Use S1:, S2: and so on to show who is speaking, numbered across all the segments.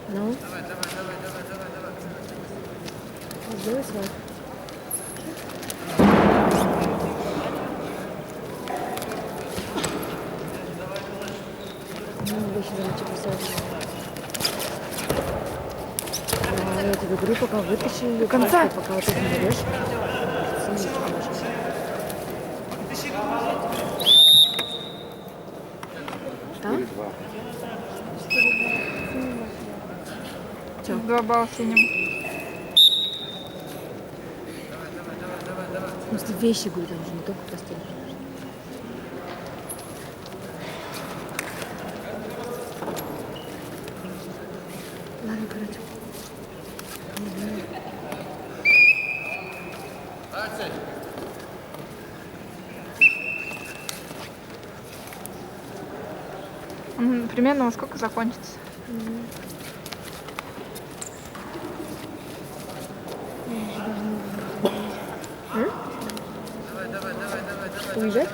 S1: Ну? Сделай свой. Ну, больше давайте посадим. Я тебе говорю, пока вытащи ее.
S2: Конца.
S1: Пока вот это не берешь. А? Чё?
S2: 2 балла синим.
S1: Просто вещи, говорю, там же не только постель. Ладно, короче.
S2: Примерно во сколько закончится?
S1: Уезжать? А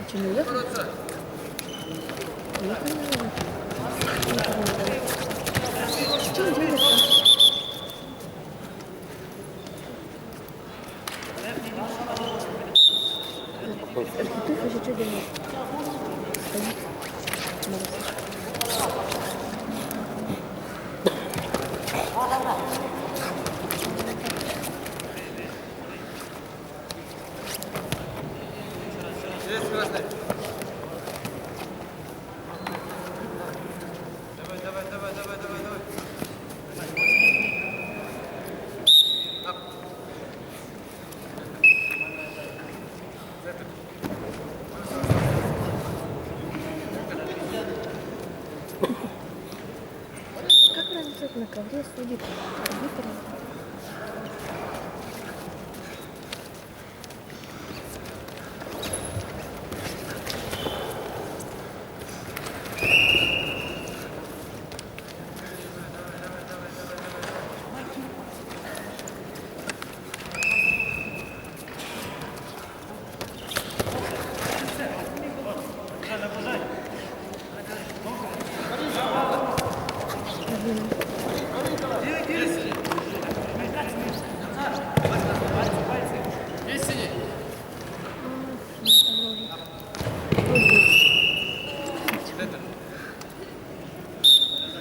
S1: что, не уехать? Уехали, наверное. Что делать-то? Архитектор еще что делает? Стоит. Как разница на ковре судит? Арбитром?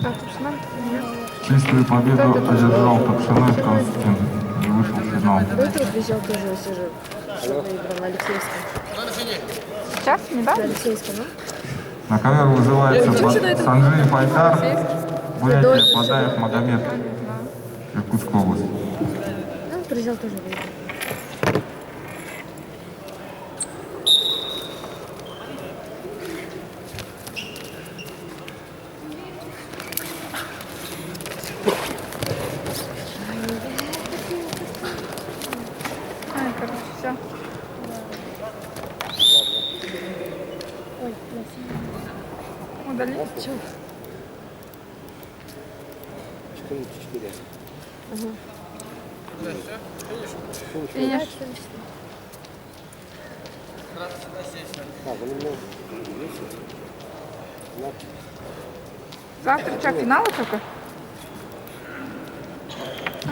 S2: Да, Тупшина? Нет.
S3: Чистую победу одержал Топшиной Константин и вышел в финал.
S1: До этого приезжал тоже, все же, что выиграл на Алексеевском.
S2: Сейчас? Не да?
S1: На Алексеевском, ну?
S3: На ковер вызывается Санджей Пайкар, Бурятия, Бадаев, Магомед, Иркутская область.
S1: Ну, приезжал тоже выиграл.
S2: Ай, короче, все.
S1: Ой, спасибо.
S2: Удали.
S1: Чё?
S4: 4.
S1: Ага.
S2: Финиш. Завтра что, финалы только? А?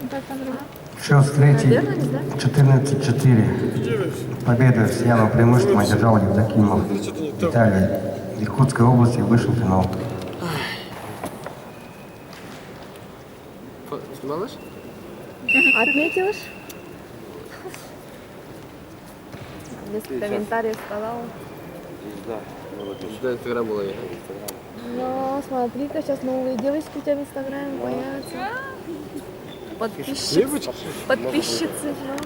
S2: Вот это другое.
S5: Счет третий,
S1: Вернулись, да?
S5: 14-4. Победу с явным преимуществом одержал Евдокимов. Италия. Иркутской области вышел в финал.
S4: Снималась?
S1: Отметилась? Без комментариев сказала.
S4: Да. Да, инстаграм была я.
S1: Ну, смотри-ка, сейчас новые девочки у тебя в инстаграме появятся. Подписчицы. Подписчицы, ну.